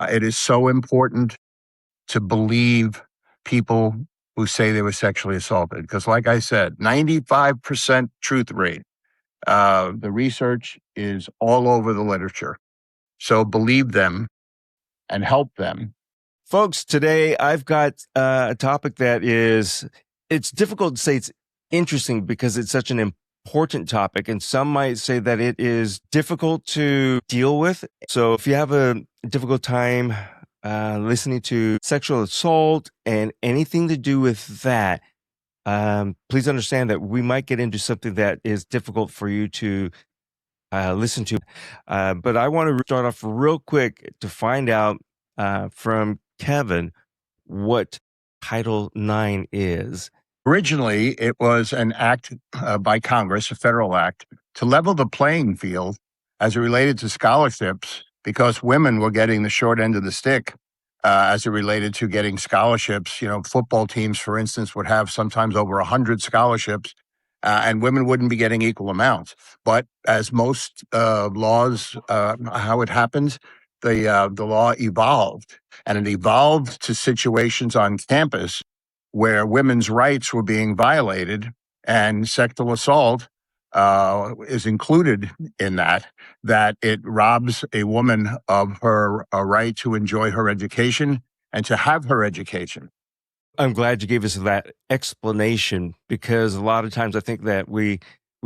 It is so important to believe people who say they were sexually assaulted. Because, like I said, 95% truth rate. The research is all over the literature. So believe them and help them. Folks, today I've got a topic that it's difficult to say it's interesting because it's such an important topic, and some might say that it is difficult to deal with. So if you have a difficult time listening to sexual assault and anything to do with that, please understand that we might get into something that is difficult for you to listen to. But I want to start off real quick to find out from Kevin what Title IX is. Originally, it was an act by Congress, a federal act, to level the playing field as it related to scholarships because women were getting the short end of the stick as it related to getting scholarships. Football teams, for instance, would have sometimes over 100 scholarships, and women wouldn't be getting equal amounts. But as most laws, how it happens, the law evolved, and it evolved to situations on campus where women's rights were being violated, and sexual assault is included in that it robs a woman of her right to enjoy her education and to have her education. I'm glad you gave us that explanation because a lot of times I think that we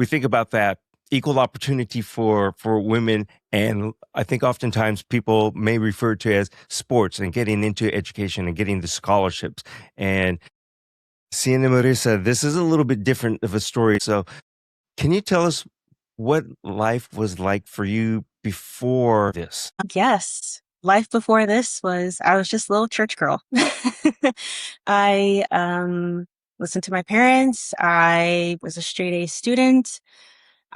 think about that equal opportunity for women, and I think oftentimes people may refer to as sports and getting into education and getting the scholarships. And Sienna, Marisa, this is a little bit different of a story. So can you tell us what life was like for you before this? Yes. Life before this was I was just a little church girl. I listened to my parents. I was a straight A student.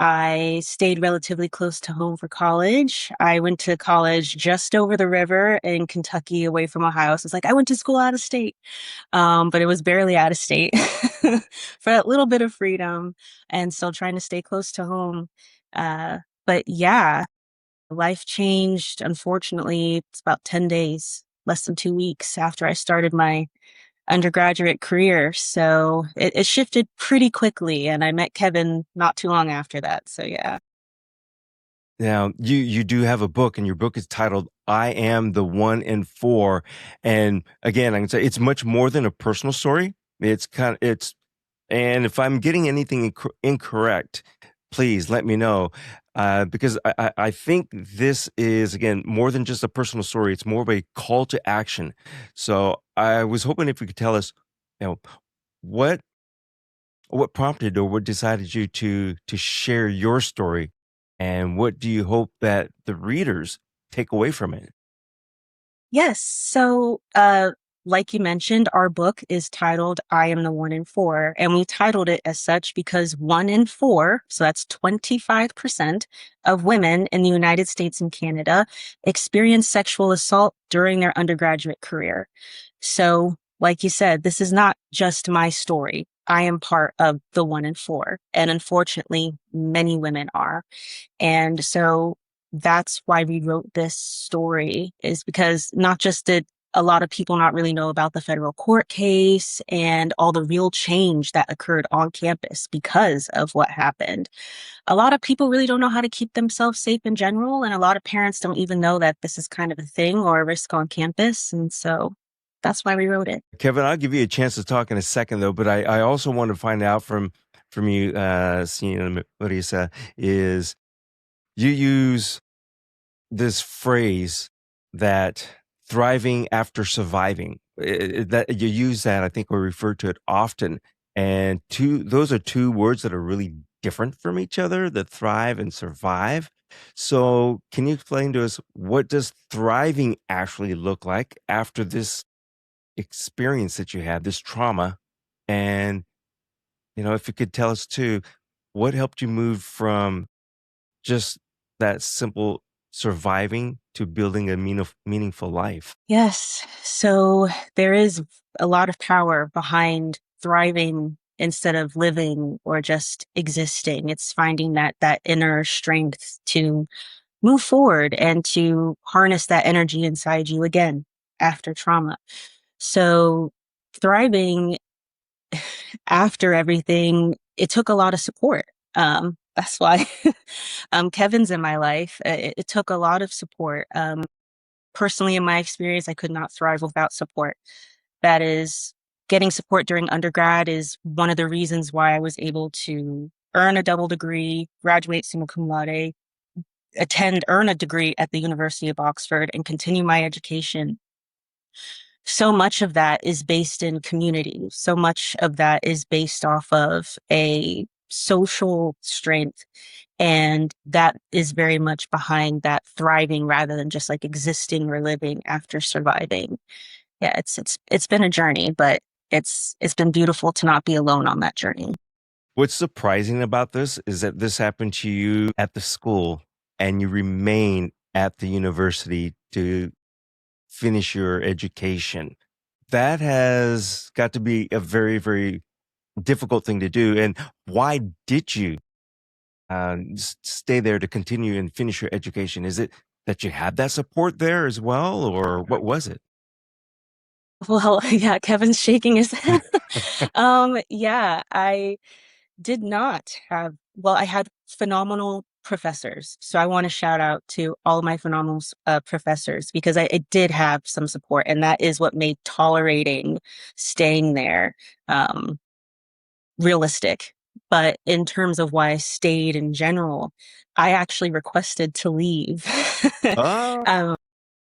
I stayed relatively close to home for college. I went to college just over the river in Kentucky, away from Ohio. So it's like I went to school out of state, but it was barely out of state for that little bit of freedom and still trying to stay close to home. But yeah, life changed. Unfortunately, it's about 10 days, less than 2 weeks after I started my undergraduate career. So it shifted pretty quickly. And I met Kevin not too long after that. So yeah. Now, you do have a book, and your book is titled I Am the One in Four. And again, I can say it's much more than a personal story. And if I'm getting anything incorrect, please let me know. Because I think this is, again, more than just a personal story. It's more of a call to action. So I was hoping if you could tell us, what prompted or what decided you to share your story, and what do you hope that the readers take away from it? Yes. So, like you mentioned, our book is titled I Am the One in Four. And we titled it as such because 1 in 4, so that's 25% of women in the United States and Canada experience sexual assault during their undergraduate career. So, like you said, this is not just my story. I am part of the 1 in 4. And unfortunately, many women are. And so that's why we wrote this story, is because not just did a lot of people not really know about the federal court case and all the real change that occurred on campus because of what happened. A lot of people really don't know how to keep themselves safe in general. And a lot of parents don't even know that this is kind of a thing or a risk on campus. And so that's why we wrote it. Kevin, I'll give you a chance to talk in a second, though, but I also want to find out from you, Sienna, Marisa, is you use this phrase that thriving after surviving. That you use that, I think we refer to it often. And those are two words that are really different from each other, the thrive and survive. So can you explain to us, what does thriving actually look like after this experience that you had, this trauma? And, if you could tell us too, what helped you move from just that simple surviving to building a meaningful life? Yes. So there is a lot of power behind thriving instead of living or just existing. It's finding that inner strength to move forward and to harness that energy inside you again after trauma. So thriving after everything, it took a lot of support. That's why Kevin's in my life. It took a lot of support. Personally, in my experience, I could not thrive without support. That is, getting support during undergrad is one of the reasons why I was able to earn a double degree, graduate summa cum laude, earn a degree at the University of Oxford, and continue my education. So much of that is based in community. So much of that is based off of a social strength. And that is very much behind that thriving rather than just like existing or living after surviving. Yeah, it's been a journey, but it's been beautiful to not be alone on that journey. What's surprising about this is that this happened to you at the school and you remain at the university to finish your education. That has got to be a very, very difficult thing to do. And why did you stay there to continue and finish your education? Is it that you had that support there as well, or what was it? Well, yeah, Kevin's shaking his head. Yeah, I did not have, well, I had phenomenal professors. So I want to shout out to all of my phenomenal professors because I did have some support, and that is what made tolerating staying there realistic. But in terms of why I stayed in general, I actually requested to leave. Oh, um,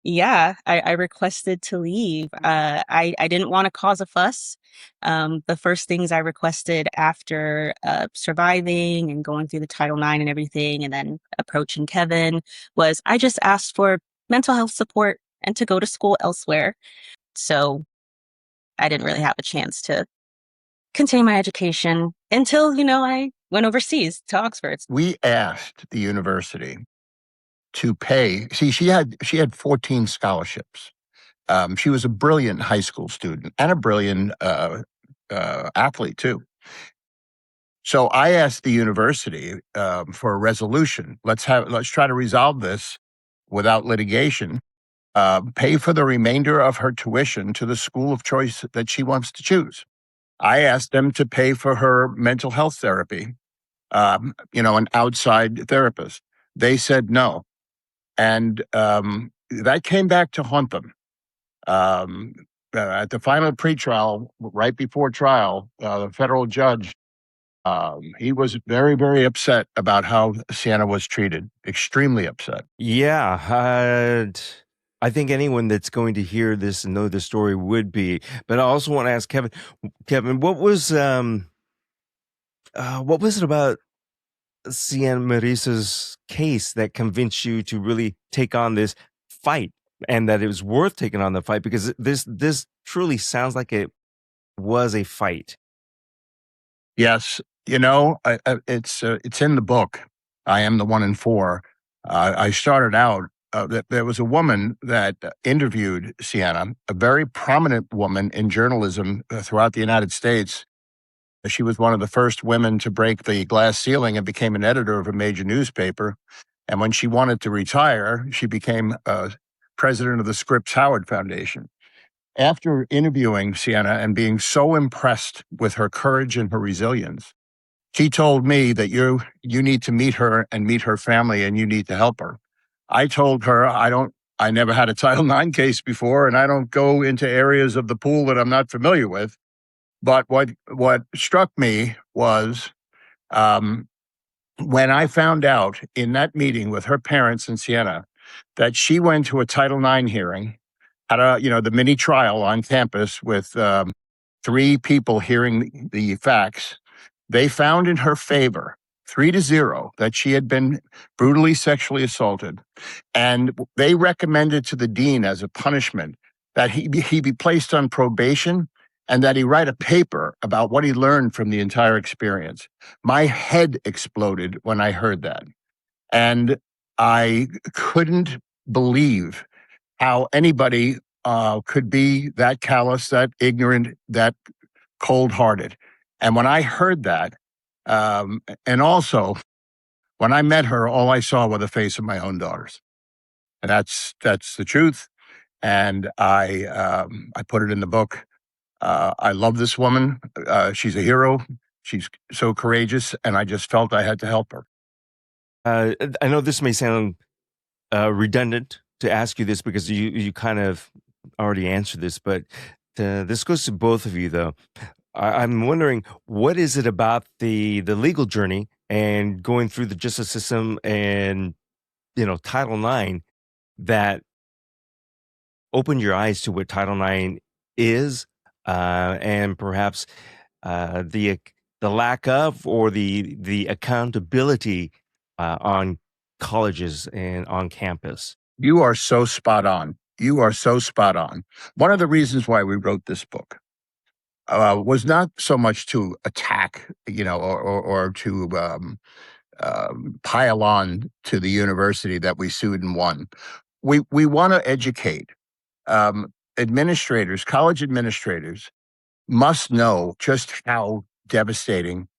yeah, I requested to leave. I didn't want to cause a fuss. The first things I requested after surviving and going through the Title IX and everything, and then approaching Kevin, was I just asked for mental health support and to go to school elsewhere. So I didn't really have a chance to continue my education until, I went overseas to Oxford. We asked the university to pay. See, she had 14 scholarships. She was a brilliant high school student and a brilliant athlete too. So I asked the university for a resolution. Let's try to resolve this without litigation. Pay for the remainder of her tuition to the school of choice that she wants to choose. I asked them to pay for her mental health therapy, an outside therapist. They said no. And that came back to haunt them. At the final pretrial, right before trial, the federal judge, he was very, very upset about how Sienna was treated, extremely upset. yeah. I think anyone that's going to hear this and know the story would be. But I also want to ask Kevin. Kevin, what was it about Sienna Marisa's case that convinced you to really take on this fight, and that it was worth taking on the fight? Because this truly sounds like it was a fight. Yes, it's in the book. I am the one in four. I started out. There was a woman that interviewed Sienna, a very prominent woman in journalism throughout the United States. She was one of the first women to break the glass ceiling and became an editor of a major newspaper. And when she wanted to retire, she became president of the Scripps Howard Foundation. After interviewing Sienna and being so impressed with her courage and her resilience, she told me that you need to meet her and meet her family, and you need to help her. I told her I never had a Title IX case before, and I don't go into areas of the pool that I'm not familiar with. But what struck me was when I found out in that meeting with her parents and Sienna that she went to a Title IX hearing at the mini trial on campus with 3 people hearing the facts. They found in her favor 3-0 that she had been brutally sexually assaulted, and they recommended to the dean as a punishment that he be placed on probation and that he write a paper about what he learned from the entire experience. My head exploded when I heard that, and I couldn't believe how anybody could be that callous, that ignorant, that cold-hearted. And when I heard that, and also When I met her, all I saw were the face of my own daughters. And that's the truth. And I put it in the book. I love this woman. She's a hero. She's so courageous, and I just felt I had to help her. I know this may sound redundant to ask you this because you kind of already answered this, but this goes to both of you though. I'm wondering, what is it about the legal journey and going through the justice system and Title IX that opened your eyes to what Title IX is, and perhaps the lack of or the accountability on colleges and on campus. You are so spot on. You are so spot on. One of the reasons why we wrote this book was not so much to attack, or to pile on to the university that we sued and won. We want to educate administrators, college administrators must know just how devastating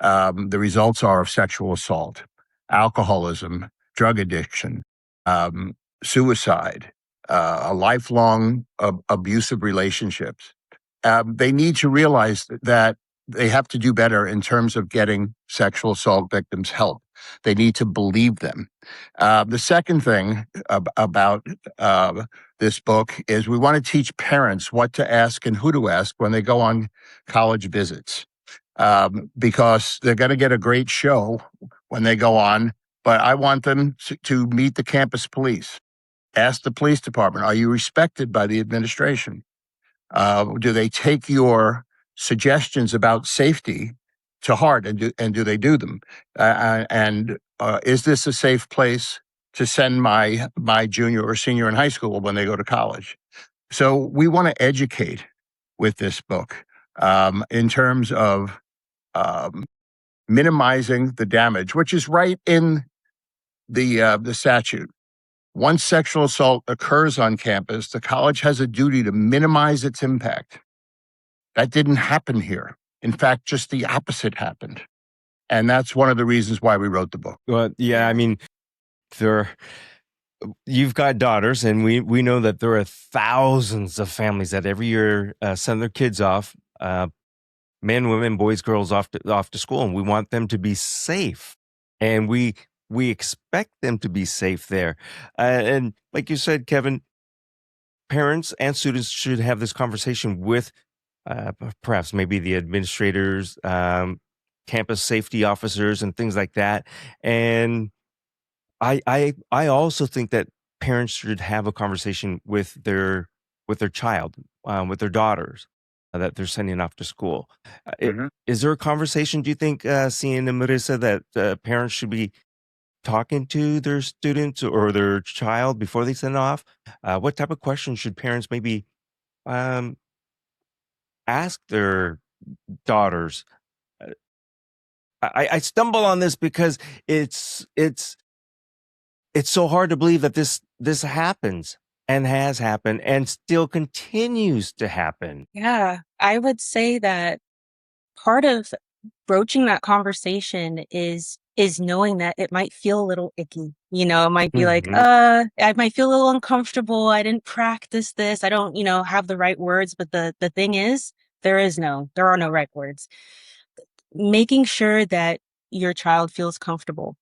the results are of sexual assault, alcoholism, drug addiction, suicide, a lifelong abusive relationships. They need to realize that they have to do better in terms of getting sexual assault victims help. They need to believe them. The second thing about this book is we want to teach parents what to ask and who to ask when they go on college visits, because they're going to get a great show when they go on, but I want them to meet the campus police. Ask the police department, are you respected by the administration? Do they take your suggestions about safety to heart, and do they do them? And is this a safe place to send my junior or senior in high school when they go to college? So we want to educate with this book in terms of minimizing the damage, which is right in the statute. Once sexual assault occurs on campus, the college has a duty to minimize its impact. That didn't happen here. In fact, just the opposite happened. And that's one of the reasons why we wrote the book. Well, yeah, I mean, you've got daughters, and we know that there are thousands of families that every year send their kids off, men, women, boys, girls, off to school, and we want them to be safe, and we expect them to be safe there. And like you said, Kevin, parents and students should have this conversation with perhaps maybe the administrators, campus safety officers, and things like that. And I also think that parents should have a conversation with their child, with their daughters that they're sending off to school. Is there a conversation, do you think, Sienna and Marisa, that parents should be talking to their students or their child before they send off? What type of questions should parents maybe ask their daughters? I stumble on this because it's so hard to believe that this happens and has happened and still continues to happen. Yeah, I would say that part of broaching that conversation is knowing that it might feel a little icky. It might be like, I might feel a little uncomfortable. I didn't practice this. I don't, have the right words. But the thing is, there are no right words. Making sure that your child feels comfortable,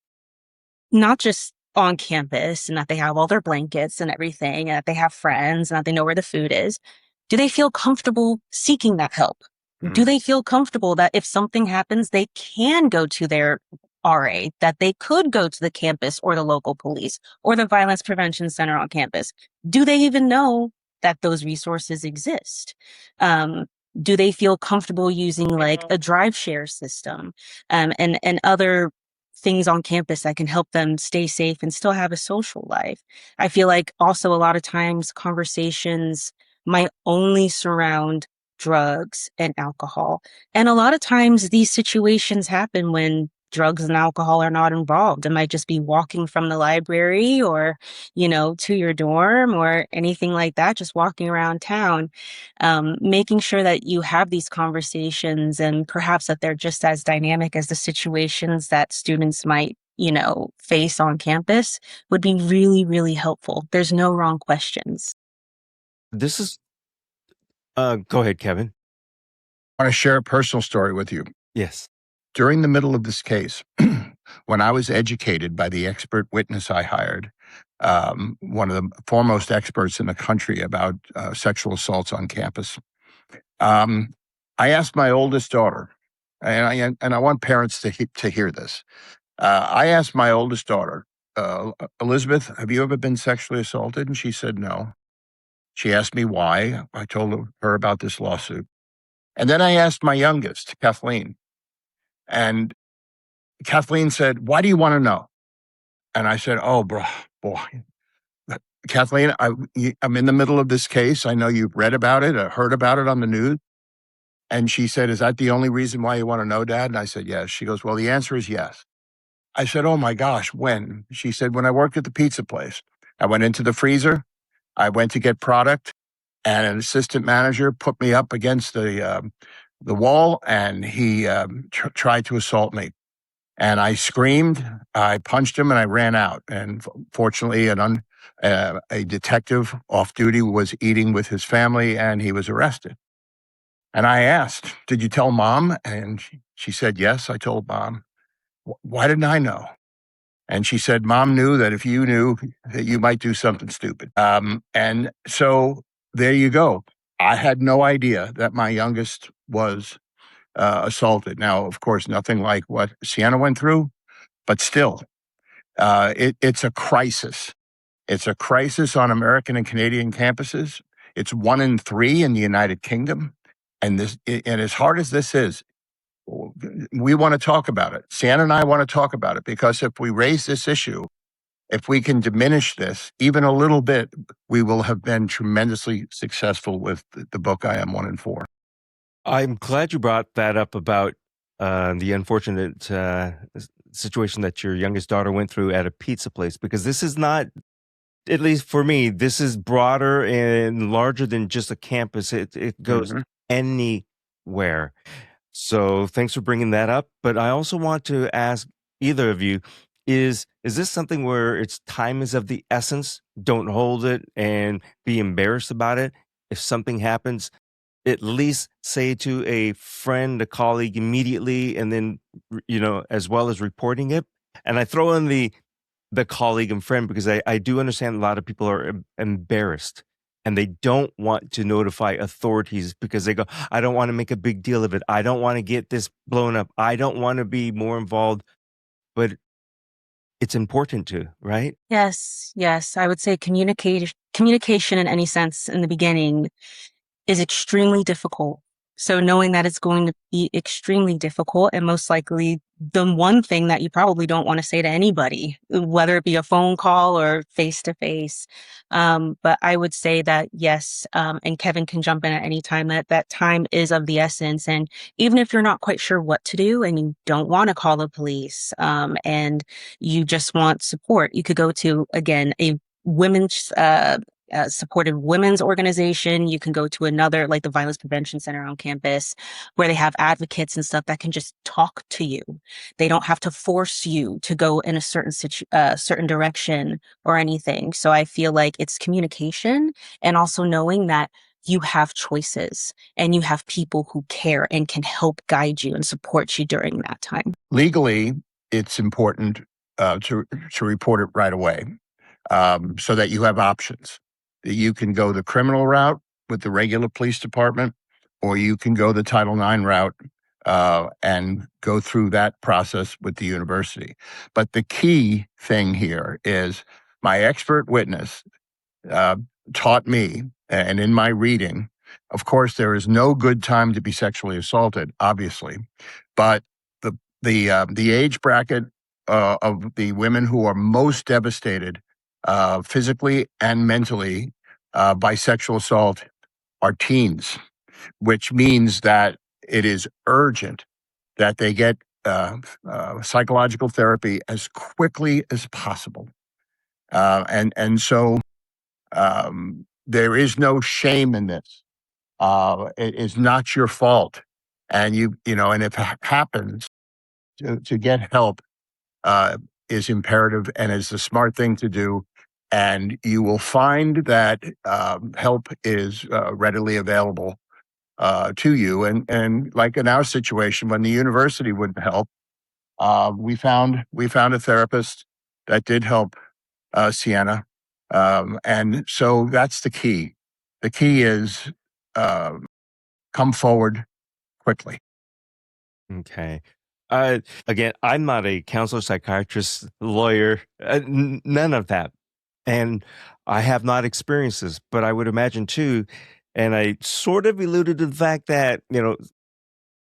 not just on campus, and that they have all their blankets and everything, and that they have friends, and that they know where the food is. Do they feel comfortable seeking that help? Do they feel comfortable that if something happens, they can go to their RA, that they could go to the campus or the local police or the violence prevention center on campus? Do they even know that those resources exist? Do they feel comfortable using like a drive share system, and other things on campus that can help them stay safe and still have a social life? I feel like also a lot of times conversations might only surround drugs and alcohol. And a lot of times these situations happen when drugs and alcohol are not involved. It might just be walking from the library or, to your dorm or anything like that, just walking around town. Making sure that you have these conversations, and perhaps that they're just as dynamic as the situations that students might face on campus would be really, really helpful. There's no wrong questions. This is, go ahead, Kevin. I want to share a personal story with you. Yes. During the middle of this case, when I was educated by the expert witness I hired, one of the foremost experts in the country about sexual assaults on campus, I asked my oldest daughter, and I want parents to hear this. I asked my oldest daughter, Elizabeth, have you ever been sexually assaulted? And she said no. She asked me why. I told her about this lawsuit. And then I asked my youngest, Kathleen, and Kathleen said, why do you want to know? And I said, oh, boy, Kathleen, I'm in the middle of this case. I know you've read about it or heard about it on the news. And she said, is that the only reason why you want to know, Dad? And I said, yes. She goes, well, the answer is yes. I said, oh my gosh, when? She said, when I worked at the pizza place. I went into the freezer. I went to get product, and an assistant manager put me up against the wall, and he tried to assault me. And I screamed, I punched him, and I ran out. And fortunately, a detective off duty was eating with his family, and he was arrested. And I asked, did you tell Mom? And she said, yes, I told Mom. Why didn't I know? And she said, Mom knew that if you knew that you might do something stupid. And so there you go. I had no idea that my youngest was assaulted. Now, of course, nothing like what Sienna went through, but still, it's a crisis. It's a crisis on American and Canadian campuses. It's 1 in 3 in the United Kingdom. And as hard as this is, we want to talk about it. Sienna and I want to talk about it, because if we raise this issue, if we can diminish this even a little bit, we will have been tremendously successful with the book I Am 1 in 4. I'm glad you brought that up about the unfortunate situation that your youngest daughter went through at a pizza place, because this is not, at least for me, this is broader and larger than just a campus. It goes anywhere. So thanks for bringing that up. But I also want to ask either of you, is this something where it's time is of the essence? Don't hold it and be embarrassed about it. If something happens, at least say to a friend, a colleague immediately, and then, as well as reporting it. And I throw in the colleague and friend because I do understand a lot of people are embarrassed and they don't want to notify authorities because they go, I don't want to make a big deal of it. I don't want to get this blown up. I don't want to be more involved. But it's important to, right? Yes. I would say communication in any sense in the beginning is extremely difficult. So knowing that it's going to be extremely difficult, and most likely the one thing that you probably don't want to say to anybody, whether it be a phone call or face to face. But I would say that yes, and Kevin can jump in at any time, that time is of the essence. And even if you're not quite sure what to do and you don't want to call the police, and you just want support, you could go to, again, a women's supported women's organization. You can go to another, like the Violence Prevention Center on campus, where they have advocates and stuff that can just talk to you. They don't have to force you to go in a certain direction or anything. So I feel like it's communication, and also knowing that you have choices and you have people who care and can help guide you and support you during that time. Legally, it's important to report it right away, so that you have options. You can go the criminal route with the regular police department, or you can go the Title IX route and go through that process with the university. But the key thing here is my expert witness taught me, and in my reading, of course, there is no good time to be sexually assaulted, obviously, but the age bracket of the women who are most devastated physically and mentally by sexual assault are teens, which means that it is urgent that they get psychological therapy as quickly as possible. And so there is no shame in this. It is not your fault. And and if it happens, to get help is imperative and is the smart thing to do. And you will find that help is readily available to you. And like in our situation, when the university wouldn't help, we found a therapist that did help Sienna. And so that's the key. The key is come forward quickly. Okay. Again, I'm not a counselor, psychiatrist, lawyer, none of that. And I have not experienced this, but I would imagine too. And I sort of alluded to the fact that,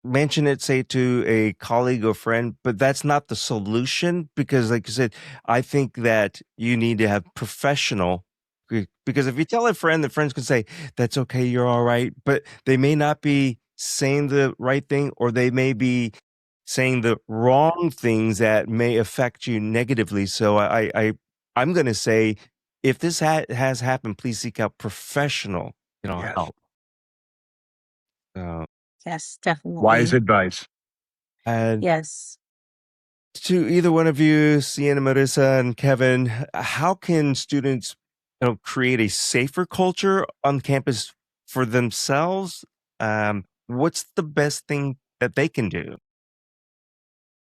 mention it, say, to a colleague or friend, but that's not the solution because, like you said, I think that you need to have professional. Because if you tell a friend, the friends can say, that's okay, you're all right, but they may not be saying the right thing, or they may be saying the wrong things that may affect you negatively. So I'm going to say, if this has happened, please seek out professional, Yes. help. So, Yes, definitely. Wise advice. and Yes. to either one of you, Sienna, Marisa, and Kevin, how can students, create a safer culture on campus for themselves? What's the best thing that they can do?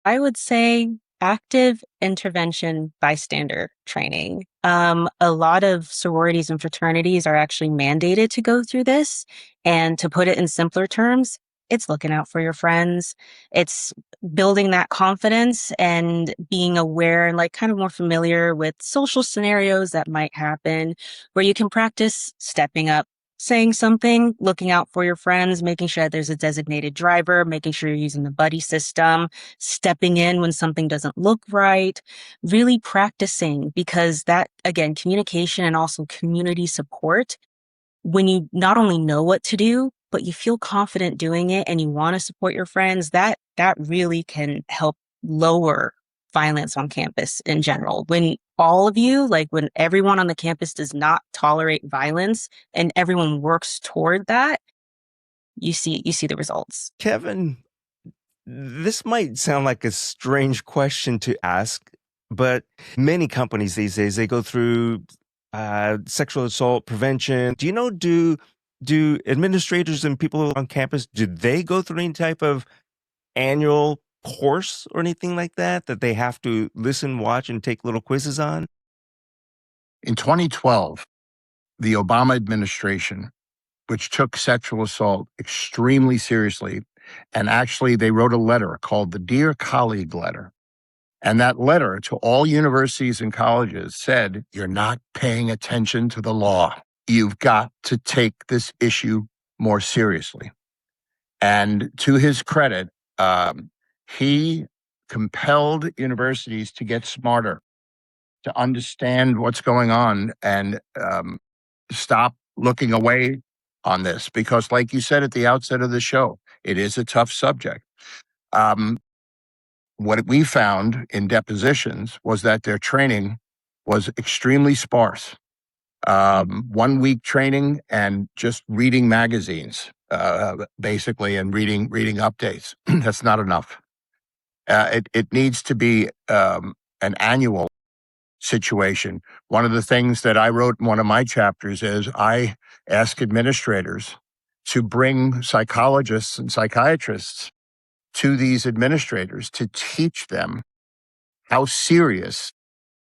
I would say active intervention bystander training. A lot of sororities and fraternities are actually mandated to go through this. And to put it in simpler terms, it's looking out for your friends. It's building that confidence and being aware and like kind of more familiar with social scenarios that might happen where you can practice stepping up, saying something, looking out for your friends, making sure that there's a designated driver, making sure you're using the buddy system, stepping in when something doesn't look right, really practicing, because that, again, communication and also community support, when you not only know what to do, but you feel confident doing it and you want to support your friends, that really can help lower violence on campus in general. When all of you, like when everyone on the campus does not tolerate violence and everyone works toward that, you see the results. Kevin, this might sound like a strange question to ask, but many companies these days, they go through sexual assault prevention. Do you know, do administrators and people on campus, do they go through any type of annual course or anything like that they have to listen, watch, and take little quizzes on? In 2012, the Obama administration, which took sexual assault extremely seriously, and actually they wrote a letter called the Dear Colleague Letter. And that letter to all universities and colleges said, you're not paying attention to the law. You've got to take this issue more seriously. And to his credit, he compelled universities to get smarter, to understand what's going on, and stop looking away on this. Because, like you said at the outset of the show, it is a tough subject. What we found in depositions was that their training was extremely sparse. 1 week training and just reading magazines, basically, and reading updates. That's not enough. It needs to be an annual situation. One of the things that I wrote in one of my chapters is I ask administrators to bring psychologists and psychiatrists to these administrators to teach them how serious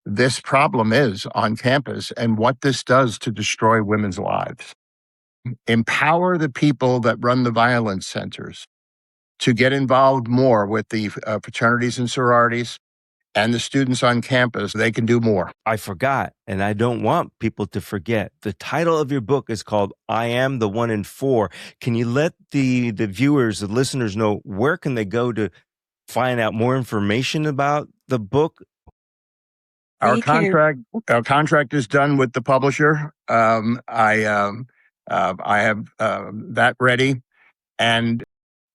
this problem is on campus and what this does to destroy women's lives. Empower the people that run the violence centers to get involved more with the fraternities and sororities and the students on campus. They can do more. I forgot, and I don't want people to forget. The title of your book is called I Am the One in Four. Can you let the viewers, the listeners know where can they go to find out more information about the book? Our contract is done with the publisher. I have that ready. And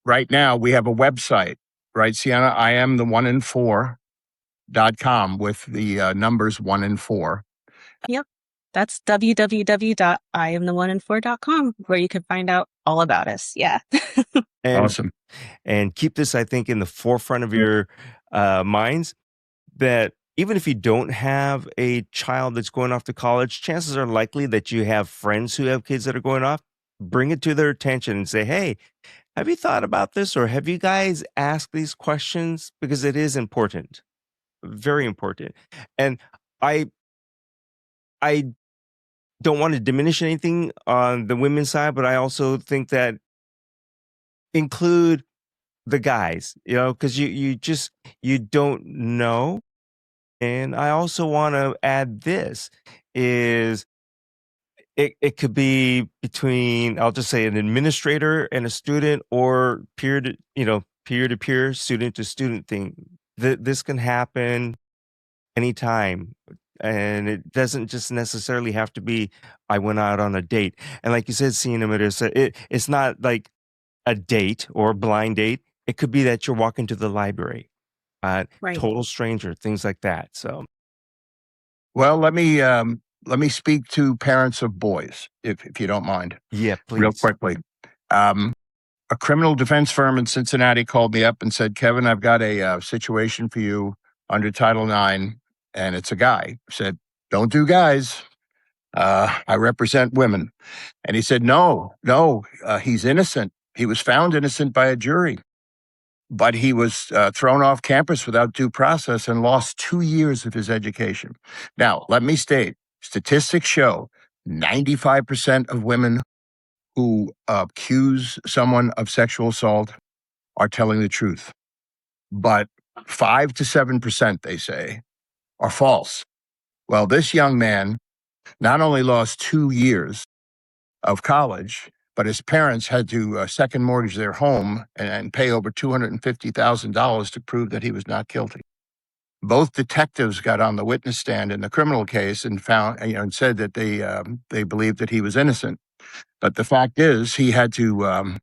right now we have a website, right, Sienna? I am the one in four.com with the numbers 1 and 4. Yep. That's www.iamtheoneinfour.com, where you can find out all about us. Yeah. And, Awesome. And keep this, I think, in the forefront of your minds, that even if you don't have a child that's going off to college, chances are likely that you have friends who have kids that are going off. Bring it to their attention and say, hey, have you thought about this, or have you guys asked these questions? Because it is important, very important. And I I don't want to diminish anything on the women's side, but I also think that include the guys, because you don't know. And I also want to add this is it could be between, I'll just say, an administrator and a student, or peer to peer, student to student thing. This can happen anytime. And it doesn't just necessarily have to be, I went out on a date. And like you said, Sienna, Marisa, it's not like a date or a blind date. It could be that you're walking to the library, Right. total stranger, things like that. So, Well, let me speak to parents of boys, if you don't mind, yeah, real please. quickly. A criminal defense firm in Cincinnati called me up and said, Kevin, I've got a situation for you under Title IX, and it's a guy. I said, don't do guys. I represent women. And he said, no, he's innocent. He was found innocent by a jury, but he was thrown off campus without due process and lost 2 years of his education. Now, let me state, statistics show 95% of women who accuse someone of sexual assault are telling the truth. But 5 to 7%, they say, are false. Well, this young man not only lost 2 years of college, but his parents had to second mortgage their home and pay over $250,000 to prove that he was not guilty. Both detectives got on the witness stand in the criminal case and found, and said that they believed that he was innocent. But the fact is, he had to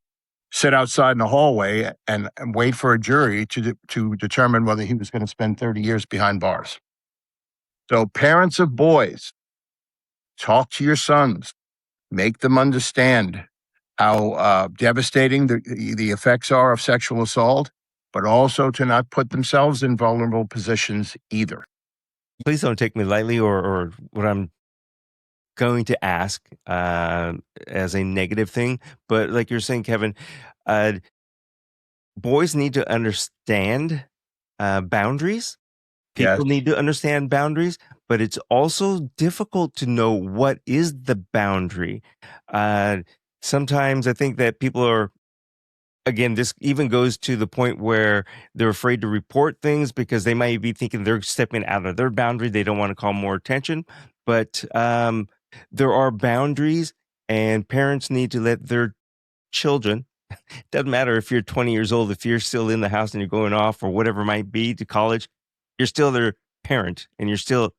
sit outside in the hallway and wait for a jury to determine whether he was going to spend 30 years behind bars. So, parents of boys, talk to your sons, make them understand how devastating the effects are of sexual assault, but also to not put themselves in vulnerable positions either. Please don't take me lightly, or what I'm going to ask as a negative thing. But like you're saying, Kevin, uh, boys need to understand boundaries. Yes. People need to understand boundaries, but it's also difficult to know what is the boundary. Uh, Sometimes I think that people are, again, this even goes to the point where they're afraid to report things because they might be thinking they're stepping out of their boundary. They don't want to call more attention. But there are boundaries, and parents need to let their children, doesn't matter if you're 20 years old, if you're still in the house and you're going off or whatever it might be to college, you're still their parent and you're still,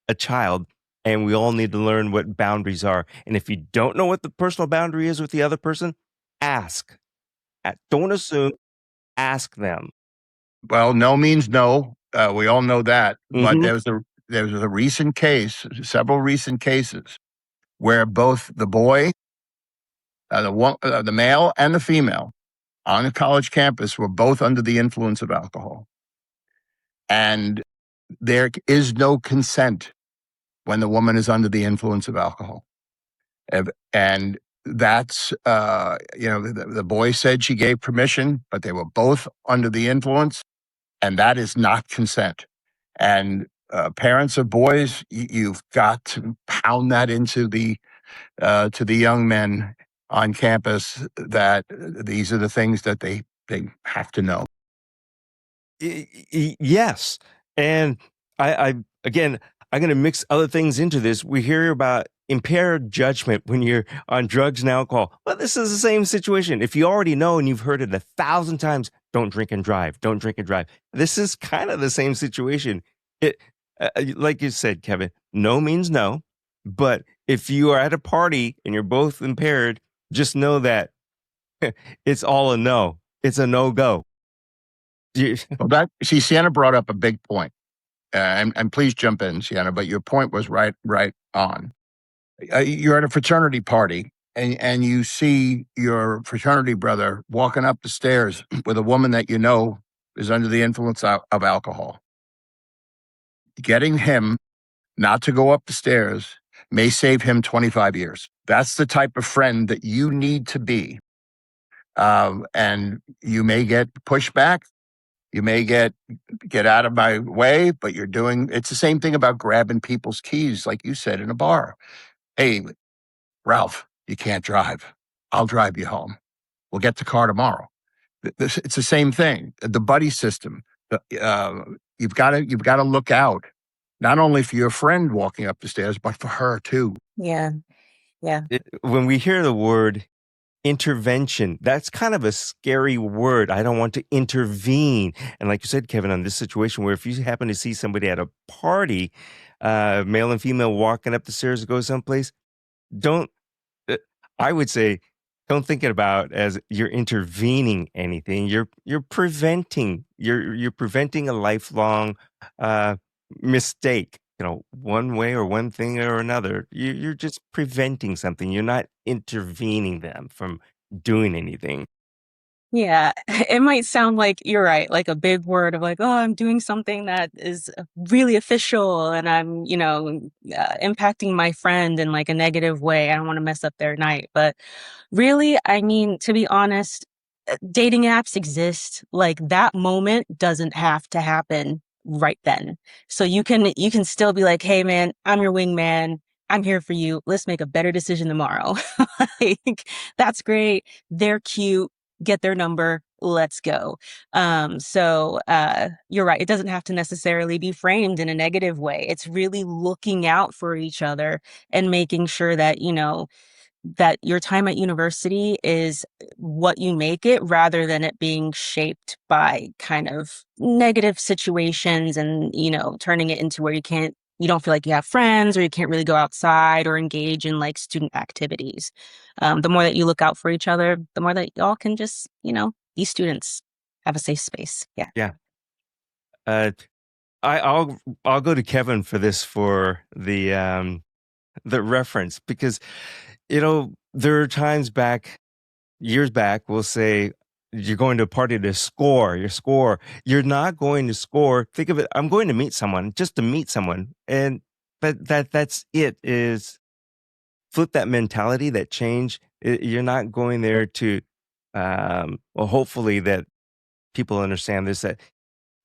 a child. And we all need to learn what boundaries are. And if you don't know what the personal boundary is with the other person, ask. Don't assume, ask them. Well, no means no. We all know that. But Hmm. there was a recent case, several recent cases, where both the boy, the male and the female on a college campus were both under the influence of alcohol. And there is no consent when the woman is under the influence of alcohol. And that's, the boy said she gave permission, but they were both under the influence, and that is not consent. And parents of boys, you've got to pound that into to the young men on campus that these are the things that they have to know. Yes. And I again, I'm going to mix other things into this. We hear about impaired judgment when you're on drugs and alcohol. Well, this is the same situation. If you already know and you've heard it 1,000 times, don't drink and drive, don't drink and drive. This is kind of the same situation. It, like you said, Kevin, no means no. But if you are at a party and you're both impaired, just know that it's all a no. It's a no go. Well, Sienna brought up a big point. And please jump in, Sienna, but your point was right on. You're at a fraternity party and you see your fraternity brother walking up the stairs with a woman that you know is under the influence of alcohol. getting him not to go up the stairs may save him 25 years. That's the type of friend that you need to be. And you may get pushback. You may get out of my way, but it's the same thing about grabbing people's keys, like you said, in a bar. Hey, Ralph, you can't drive. I'll drive you home. We'll get the car tomorrow. It's the same thing. The buddy system. You've got to look out, not only for your friend walking up the stairs, but for her too. Yeah. Yeah. When we hear the word intervention, that's kind of a scary word. I don't want to intervene. And like you said, Kevin, on this situation where if you happen to see somebody at a party, male and female walking up the stairs to go someplace, don't, I would say, don't think about as you're intervening anything. You're preventing, you're preventing a lifelong mistake, one way or one thing or another. You're just preventing something. You're not intervening them from doing anything. Yeah, it might sound like you're right, like a big word of like, oh, I'm doing something that is really official and I'm, impacting my friend in like a negative way. I don't want to mess up their night. But really, I mean, to be honest, dating apps exist. Like that moment doesn't have to happen right then. So you can still be like, hey man, I'm your wingman. I'm here for you. Let's make a better decision tomorrow. Like that's great. They're cute. Get their number. Let's go. You're right. It doesn't have to necessarily be framed in a negative way. It's really looking out for each other and making sure that, that your time at university is what you make it rather than it being shaped by kind of negative situations and, turning it into where you don't feel like you have friends or you can't really go outside or engage in like student activities. The more that you look out for each other, the more that y'all can just, be students, have a safe space. Yeah. Yeah. I'll go to Kevin for this for the reference because there are times years back, we'll say you're going to a party to score. You're not going to score. Think of it. I'm going to meet someone just to meet someone, but that's it. Is flip that mentality, that change. You're not going there to. Hopefully that people understand this. That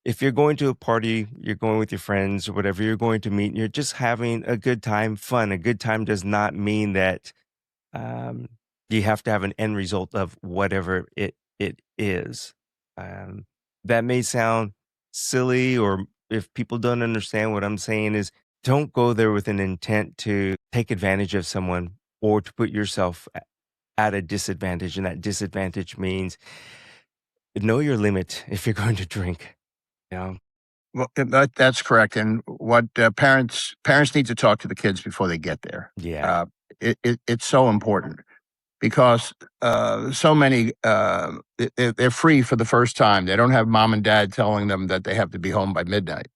if you're going to a party, you're going with your friends or whatever, you're going to meet. You're just having a good time, fun. A good time does not mean that. You have to have an end result of whatever it is. That may sound silly, or if people don't understand what I'm saying is don't go there with an intent to take advantage of someone or to put yourself at a disadvantage. And that disadvantage means know your limit if you're going to drink. Well, that's correct. And what parents need to talk to the kids before they get there. Yeah. It's so important because so many they're free for the first time. They don't have mom and dad telling them that they have to be home by midnight.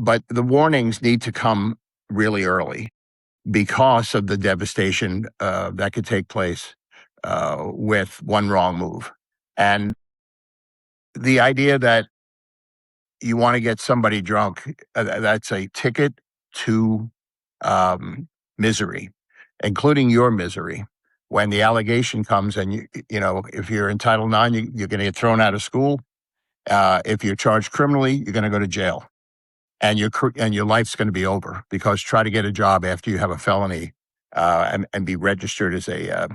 But the warnings need to come really early because of the devastation that could take place with one wrong move. And the idea that you want to get somebody drunk, that's a ticket to misery, including your misery. When the allegation comes and if you're in Title IX, you're going to get thrown out of school. If you're charged criminally, you're going to go to jail. And your life's going to be over because try to get a job after you have a felony and be registered as a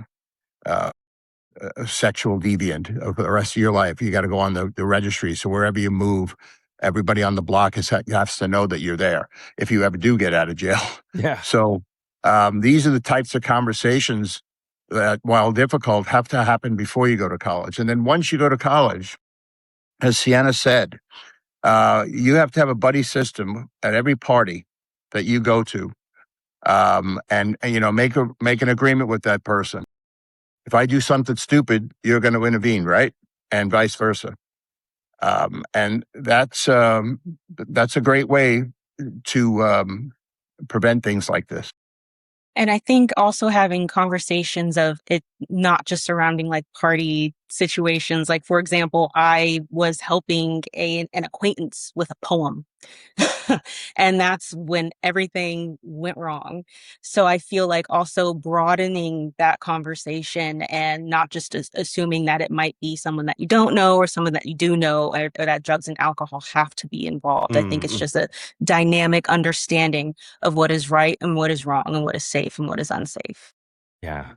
sexual deviant for the rest of your life. You got to go on the registry. So wherever you move, everybody on the block has to know that you're there if you ever do get out of jail. Yeah. So these are the types of conversations that, while difficult, have to happen before you go to college. And then once you go to college, as Sienna said, you have to have a buddy system at every party that you go to, and make an agreement with that person. If I do something stupid, you're going to intervene, right? And vice versa. And that's a great way to prevent things like this. And I think also having conversations of it not just surrounding like party situations. Like, for example, I was helping an acquaintance with a poem. And that's when everything went wrong. So I feel like also broadening that conversation and not just assuming that it might be someone that you don't know or someone that you do know, or that drugs and alcohol have to be involved. I think it's just a dynamic understanding of what is right and what is wrong and what is safe and what is unsafe. Yeah.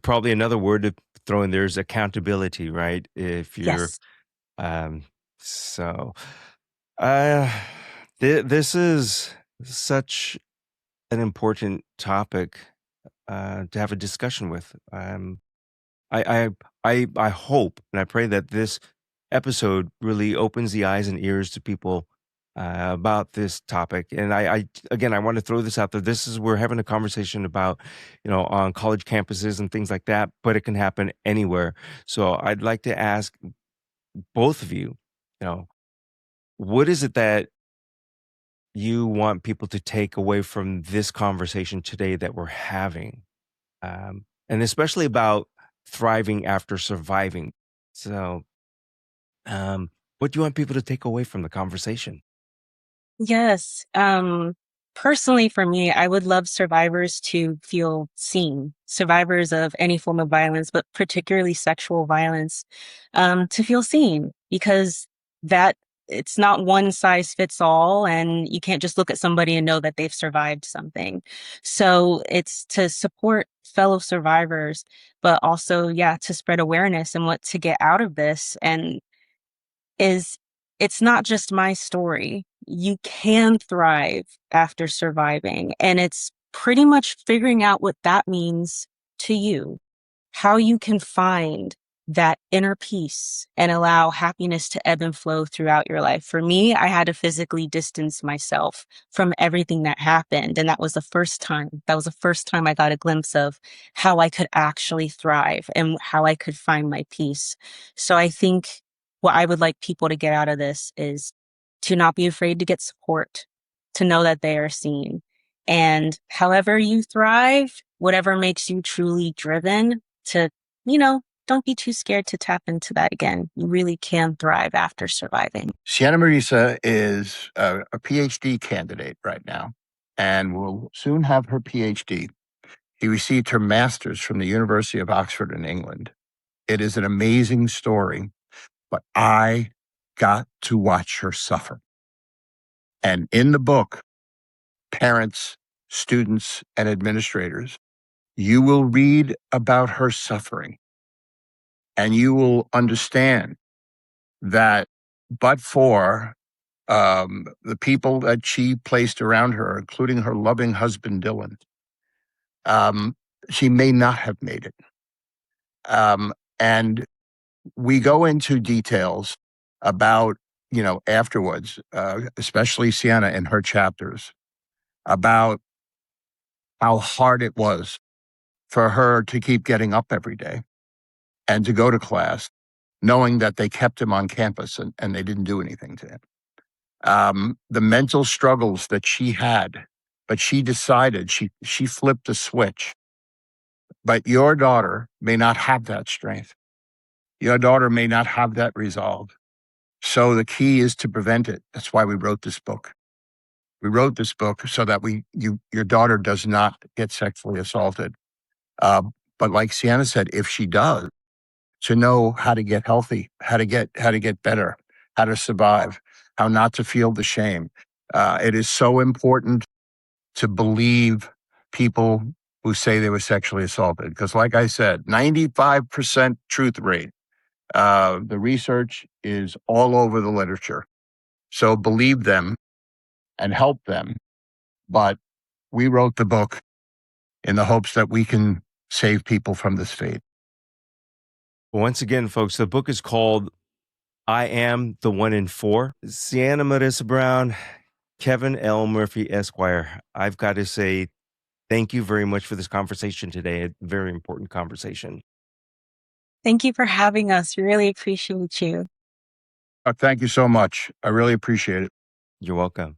Probably another word to throw in there is accountability, right? If you're, Yes. um, so, uh, this is such an important topic, to have a discussion with. I, I hope and I pray that this episode really opens the eyes and ears to people about this topic. And again, I want to throw this out there. We're having a conversation about, on college campuses and things like that, but it can happen anywhere. So I'd like to ask both of you, you know, what is it that you want people to take away from this conversation today that we're having? And especially about thriving after surviving. So, what do you want people to take away from the conversation? Yes. Personally, for me, I would love survivors to feel seen, survivors of any form of violence, but particularly sexual violence, to feel seen, because that it's not one size fits all, and you can't just look at somebody and know that they've survived something. So it's to support fellow survivors, but also, yeah, to spread awareness and what to get out of this. And is it's not just my story. You can thrive after surviving. And it's pretty much figuring out what that means to you, how you can find that inner peace and allow happiness to ebb and flow throughout your life. For me, I had to physically distance myself from everything that happened. And that was the first time. That was the first time I got a glimpse of how I could actually thrive and how I could find my peace. So I think what I would like people to get out of this is to not be afraid to get support, to know that they are seen. And however you thrive, whatever makes you truly driven to, don't be too scared to tap into that again. You really can thrive after surviving. Sienna Marisa is a PhD candidate right now and will soon have her PhD. He received her master's from the University of Oxford in England. It is an amazing story, but I got to watch her suffer. And in the book, parents, students, and administrators, you will read about her suffering and you will understand that, but for the people that she placed around her, including her loving husband, Dylan, um, she may not have made it. And we go into details about, afterwards, especially Sienna in her chapters, about how hard it was for her to keep getting up every day and to go to class, knowing that they kept him on campus and they didn't do anything to him. The mental struggles that she had, but she decided she flipped a switch. But your daughter may not have that strength. Your daughter may not have that resolve. So the key is to prevent it. That's why we wrote this book. We wrote this book so that your daughter does not get sexually assaulted. Uh, but like Sienna said, if she does, to know how to get healthy, how to get better, how to survive, how not to feel the shame. It is so important to believe people who say they were sexually assaulted, because, like I said, 95% truth rate. The research is all over the literature, so believe them and help them. But we wrote the book in the hopes that we can save people from this fate. Once again, folks, the book is called I Am the One in Four. Sienna Marisa Brown, Kevin L. Murphy, Esquire. I've got to say thank you very much for this conversation today. A very important conversation. Thank you for having us. We really appreciate you. Thank you so much. I really appreciate it. You're welcome.